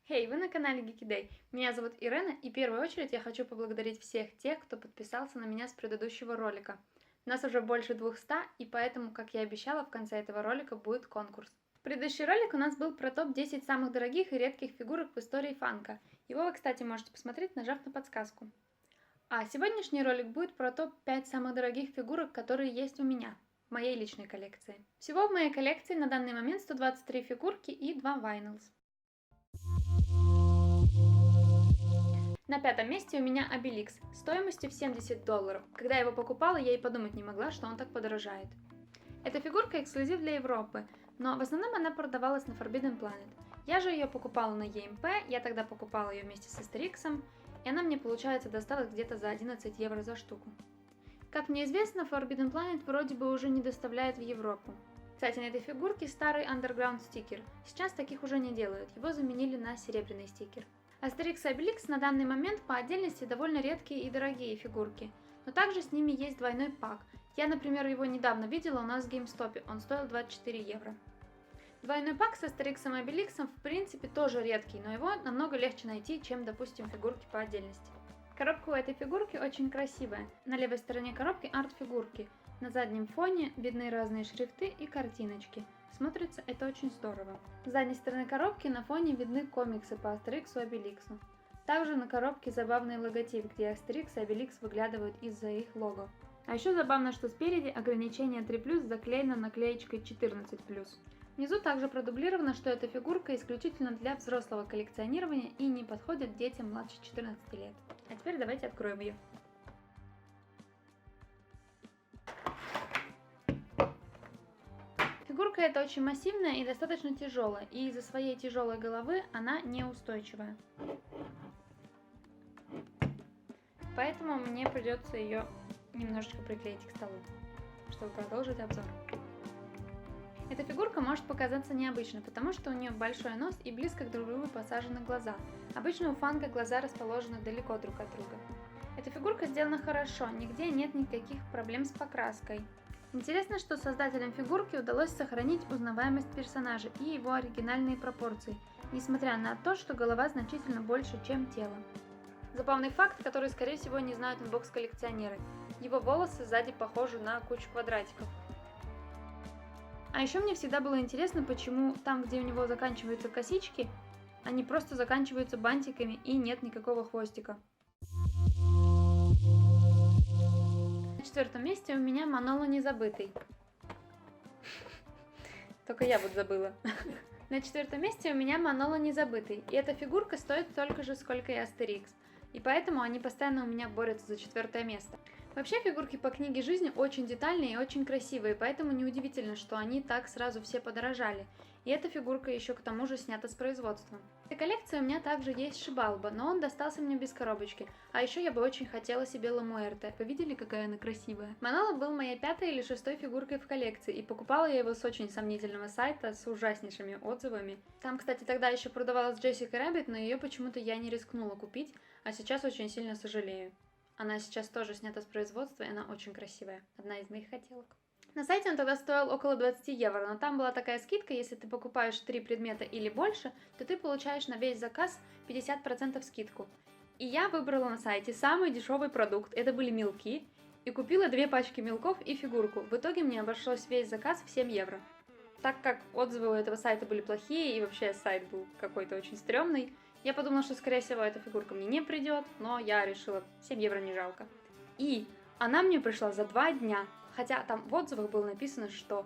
Хей, вы на канале Geeky Day. Меня зовут Ирена, и в первую очередь я хочу поблагодарить всех тех, кто подписался на меня с предыдущего ролика. Нас уже больше 200, и поэтому, как я обещала, в конце этого ролика будет конкурс. Предыдущий ролик у нас был про топ-10 самых дорогих и редких фигурок в истории фанка. Его вы, кстати, можете посмотреть, нажав на подсказку. А сегодняшний ролик будет про топ-5 самых дорогих фигурок, которые есть у меня, в моей личной коллекции. Всего в моей коллекции на данный момент 123 фигурки и 2 Vinyls. На пятом месте у меня Обеликс, стоимостью в $70. Когда я его покупала, я и подумать не могла, что он так подорожает. Эта фигурка эксклюзив для Европы, но в основном она продавалась на Forbidden Planet. Я же ее покупала на EMP, я тогда покупала ее вместе с Астериксом, и она мне, получается, досталась где-то за 11 евро за штуку. Как мне известно, Forbidden Planet вроде бы уже не доставляет в Европу. Кстати, на этой фигурке старый Underground стикер, сейчас таких уже не делают, его заменили на серебряный стикер. Астерикс и Обеликс на данный момент по отдельности довольно редкие и дорогие фигурки, но также с ними есть двойной пак. Я, например, его недавно видела у нас в GameStop, он стоил 24 евро. Двойной пак с Астериксом и Обеликсом в принципе тоже редкий, но его намного легче найти, чем, допустим, фигурки по отдельности. Коробка у этой фигурки очень красивая. На левой стороне коробки арт-фигурки. На заднем фоне видны разные шрифты и картиночки. Смотрится это очень здорово. С задней стороны коробки на фоне видны комиксы по Астериксу и Обеликсу. Также на коробке забавный логотип, где Астерикс и Обеликс выглядывают из-за их лого. А еще забавно, что спереди ограничение 3+, заклеено наклеечкой 14+. Внизу также продублировано, что эта фигурка исключительно для взрослого коллекционирования и не подходит детям младше 14 лет. А теперь давайте откроем ее. Фигурка эта очень массивная и достаточно тяжелая, и из-за своей тяжелой головы она неустойчивая. Поэтому мне придется ее немножечко приклеить к столу, чтобы продолжить обзор. Эта фигурка может показаться необычной, потому что у нее большой нос и близко друг к другу посажены глаза. Обычно у фанка глаза расположены далеко друг от друга. Эта фигурка сделана хорошо, нигде нет никаких проблем с покраской. Интересно, что создателям фигурки удалось сохранить узнаваемость персонажа и его оригинальные пропорции, несмотря на то, что голова значительно больше, чем тело. Забавный факт, который, скорее всего, не знают инбокс-коллекционеры. Его волосы сзади похожи на кучу квадратиков. А еще мне всегда было интересно, почему там, где у него заканчиваются косички, они просто заканчиваются бантиками и нет никакого хвостика. На четвертом месте у меня Манола Незабытый. Только я вот забыла. На четвертом месте у меня Манола Незабытый, и эта фигурка стоит столько же, сколько и Астерикс, и поэтому они постоянно у меня борются за четвертое место. Вообще фигурки по книге жизни очень детальные и очень красивые, поэтому неудивительно, что они так сразу все подорожали. И эта фигурка еще к тому же снята с производства. В этой коллекции у меня также есть Шибалба, но он достался мне без коробочки. А еще я бы очень хотела себе Ламуэрте. Вы видели, какая она красивая? Манола был моей 5-й или 6-й фигуркой в коллекции, и покупала я его с очень сомнительного сайта с ужаснейшими отзывами. Там, кстати, тогда еще продавалась Джессика Рэббит, но ее почему-то я не рискнула купить, а сейчас очень сильно сожалею. Она сейчас тоже снята с производства, и она очень красивая. Одна из моих хотелок. На сайте он тогда стоил около 20 евро, но там была такая скидка, если ты покупаешь 3 предмета или больше, то ты получаешь на весь заказ 50% скидку. И я выбрала на сайте самый дешевый продукт, это были мелки, и купила 2 пачки мелков и фигурку. В итоге мне обошлось весь заказ в 7 евро. Так как отзывы у этого сайта были плохие, и вообще сайт был какой-то очень стрёмный, я подумала, что, скорее всего, эта фигурка мне не придет, но я решила, 7 евро не жалко. И она мне пришла за 2 дня, хотя там в отзывах было написано, что,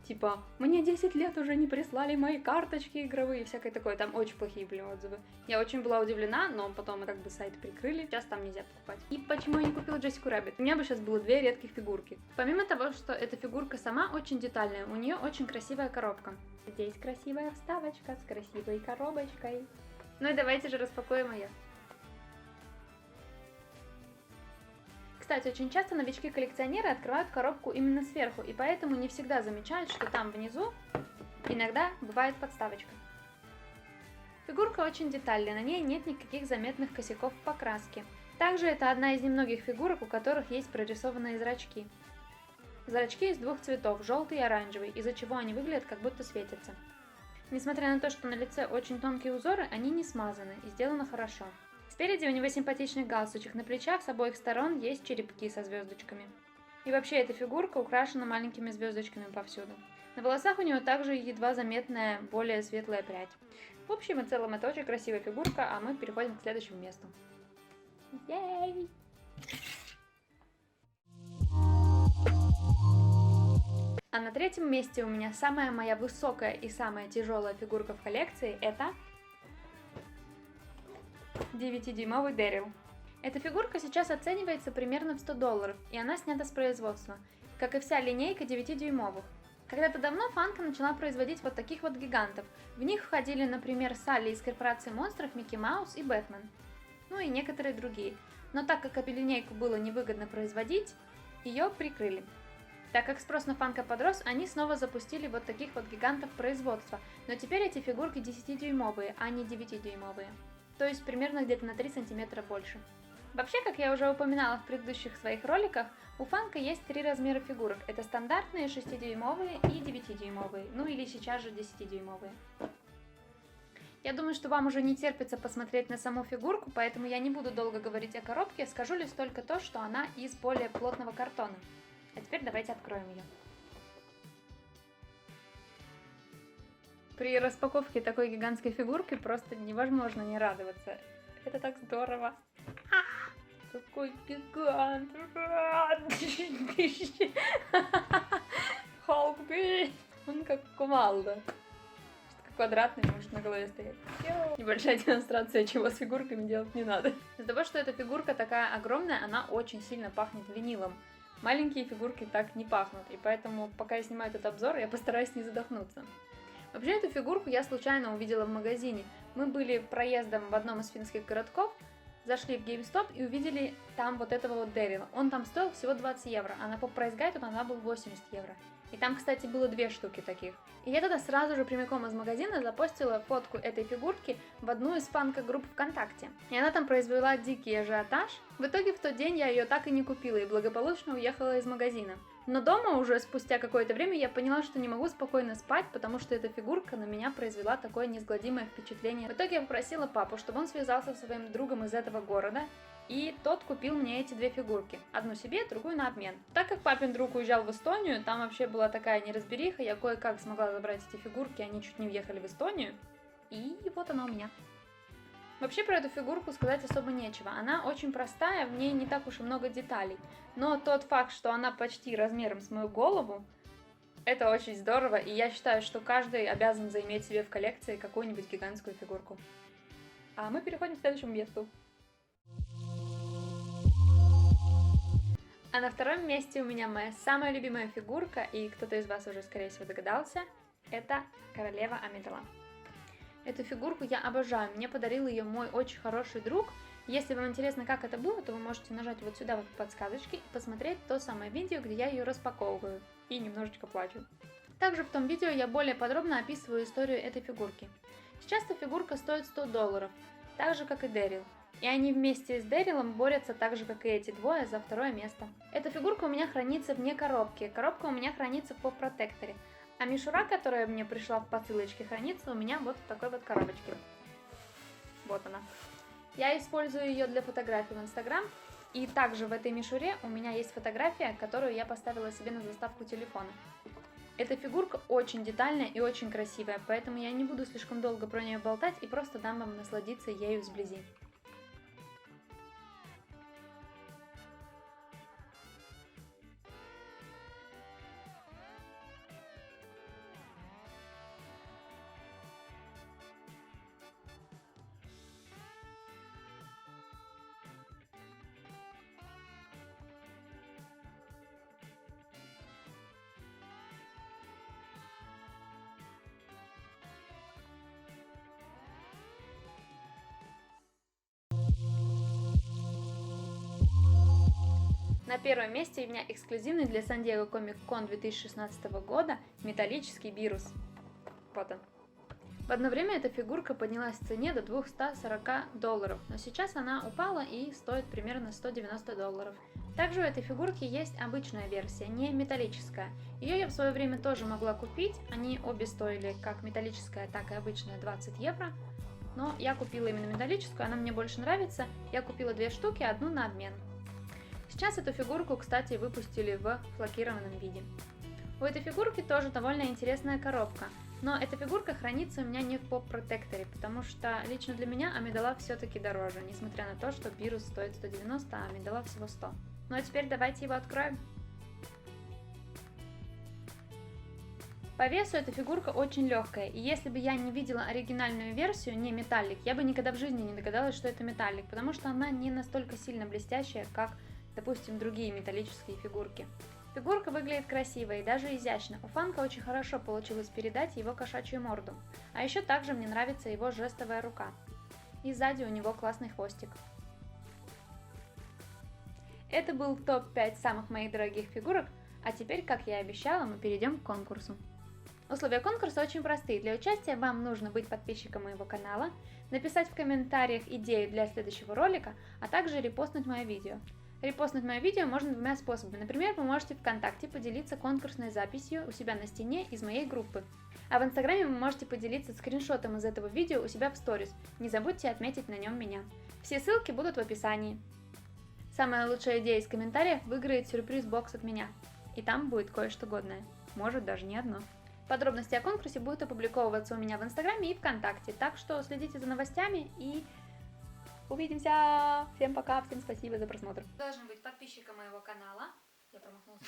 типа, мне 10 лет уже не прислали мои карточки игровые, и всякое такое, там очень плохие были отзывы. Я очень была удивлена, но потом как бы сайт прикрыли, сейчас там нельзя покупать. И почему я не купила Джессику Рэббит? У меня бы сейчас было 2 редких фигурки. Помимо того, что эта фигурка сама очень детальная, у нее очень красивая коробка. Здесь красивая вставочка с красивой коробочкой. Ну и давайте же распакуем ее. Кстати, очень часто новички-коллекционеры открывают коробку именно сверху, и поэтому не всегда замечают, что там внизу иногда бывает подставочка. Фигурка очень детальная, на ней нет никаких заметных косяков в покраске. Также это одна из немногих фигурок, у которых есть прорисованные зрачки. Зрачки из 2 цветов, желтый и оранжевый, из-за чего они выглядят как будто светятся. Несмотря на то, что на лице очень тонкие узоры, они не смазаны и сделаны хорошо. Спереди у него симпатичный галстучек, на плечах с обоих сторон есть черепки со звездочками. И вообще эта фигурка украшена маленькими звездочками повсюду. На волосах у него также едва заметная, более светлая прядь. В общем и целом это очень красивая фигурка, а мы переходим к следующему месту. Ей! А на третьем месте у меня самая моя высокая и самая тяжелая фигурка в коллекции — это 9-дюймовый Дэрил. Эта фигурка сейчас оценивается примерно в $100, и она снята с производства, как и вся линейка 9-дюймовых. Когда-то давно Funko начала производить вот таких вот гигантов. В них входили, например, Салли из корпорации монстров, Микки Маус и Бэтмен. Ну и некоторые другие. Но так как эту линейку было невыгодно производить, ее прикрыли. Так как спрос на Funko подрос, они снова запустили вот таких вот гигантов производства. Но теперь эти фигурки 10-дюймовые, а не 9-дюймовые. То есть примерно где-то на 3 сантиметра больше. Вообще, как я уже упоминала в предыдущих своих роликах, у Funko есть 3 размера фигурок. Это стандартные 6-дюймовые и 9-дюймовые, ну или сейчас же 10-дюймовые. Я думаю, что вам уже не терпится посмотреть на саму фигурку, поэтому я не буду долго говорить о коробке, скажу лишь только то, что она из более плотного картона. А теперь давайте откроем ее. При распаковке такой гигантской фигурки просто невозможно не радоваться. Это так здорово. Какой гигант! Халкби! Он как кувалда. Что-то квадратный, может на голове стоять. Небольшая демонстрация, чего с фигурками делать не надо. Из-за того, что эта фигурка такая огромная, она очень сильно пахнет винилом. Маленькие фигурки так не пахнут, и поэтому, пока я снимаю этот обзор, я постараюсь не задохнуться. Вообще, эту фигурку я случайно увидела в магазине. Мы были проездом в одном из финских городков, зашли в GameStop и увидели там вот этого вот Дэрила. Он там стоил всего 20 евро, а на Pop Price Guide он был 80 евро. И там, кстати, было 2 штуки таких. И я тогда сразу же прямиком из магазина запостила фотку этой фигурки в одну из фанко-групп ВКонтакте. И она там произвела дикий ажиотаж. В итоге в тот день я ее так и не купила и благополучно уехала из магазина. Но дома уже спустя какое-то время я поняла, что не могу спокойно спать, потому что эта фигурка на меня произвела такое неизгладимое впечатление. В итоге я попросила папу, чтобы он связался со своим другом из этого города, и тот купил мне эти 2 фигурки. Одну себе, другую на обмен. Так как папин друг уезжал в Эстонию, там вообще была такая неразбериха, я кое-как смогла забрать эти фигурки, они чуть не уехали в Эстонию. И вот она у меня. Вообще про эту фигурку сказать особо нечего. Она очень простая, в ней не так уж и много деталей. Но тот факт, что она почти размером с мою голову, это очень здорово, и я считаю, что каждый обязан заиметь себе в коллекции какую-нибудь гигантскую фигурку. А мы переходим к следующему месту. А на втором месте у меня моя самая любимая фигурка, и кто-то из вас уже, скорее всего, догадался, это королева Амидала. Эту фигурку я обожаю, мне подарил ее мой очень хороший друг. Если вам интересно, как это было, то вы можете нажать вот сюда вот в подсказочки и посмотреть то самое видео, где я ее распаковываю и немножечко плачу. Также в том видео я более подробно описываю историю этой фигурки. Сейчас эта фигурка стоит $100, так же как и Дэрил. И они вместе с Дэрилом борются так же, как и эти двое, за 2 место. Эта фигурка у меня хранится вне коробки. Коробка у меня хранится в поп-протекторе. А мишура, которая мне пришла в посылочке, хранится у меня вот в такой вот коробочке. Вот она. Я использую ее для фотографий в Instagram. И также в этой мишуре у меня есть фотография, которую я поставила себе на заставку телефона. Эта фигурка очень детальная и очень красивая, поэтому я не буду слишком долго про нее болтать и просто дам вам насладиться ею сблизи. На первом месте у меня эксклюзивный для San Diego Comic Con 2016 года металлический Бирус. Вот он. В одно время эта фигурка поднялась в цене до $240, но сейчас она упала и стоит примерно $190. Также у этой фигурки есть обычная версия, не металлическая. Ее я в свое время тоже могла купить, они обе стоили как металлическая, так и обычная 20 евро. Но я купила именно металлическую, она мне больше нравится. Я купила 2 штуки, одну на обмен. Сейчас эту фигурку, кстати, выпустили в флокированном виде. У этой фигурки тоже довольно интересная коробка. Но эта фигурка хранится у меня не в поп-протекторе, потому что лично для меня Амидала все-таки дороже, несмотря на то, что Бирус стоит 190, а Амидала всего 100. Ну а теперь давайте его откроем. По весу эта фигурка очень легкая, и если бы я не видела оригинальную версию, не металлик, я бы никогда в жизни не догадалась, что это металлик, потому что она не настолько сильно блестящая, как, допустим, другие металлические фигурки. Фигурка выглядит красиво и даже изящно. У Фанка очень хорошо получилось передать его кошачью морду. А еще также мне нравится его жестовая рука. И сзади у него классный хвостик. Это был топ-5 самых моих дорогих фигурок, а теперь, как я и обещала, мы перейдем к конкурсу. Условия конкурса очень простые. Для участия вам нужно быть подписчиком моего канала, написать в комментариях идею для следующего ролика, а также репостнуть мое видео. Репостнуть мое видео можно двумя способами. Например, вы можете ВКонтакте поделиться конкурсной записью у себя на стене из моей группы. А в Инстаграме вы можете поделиться скриншотом из этого видео у себя в сторис. Не забудьте отметить на нем меня. Все ссылки будут в описании. Самая лучшая идея из комментариев выиграет сюрприз-бокс от меня. И там будет кое-что годное. Может, даже не одно. Подробности о конкурсе будут опубликовываться у меня в Инстаграме и ВКонтакте. Так что следите за новостями и увидимся! Всем пока, всем спасибо за просмотр. Должен быть подписчиком моего канала. Я промахнулась.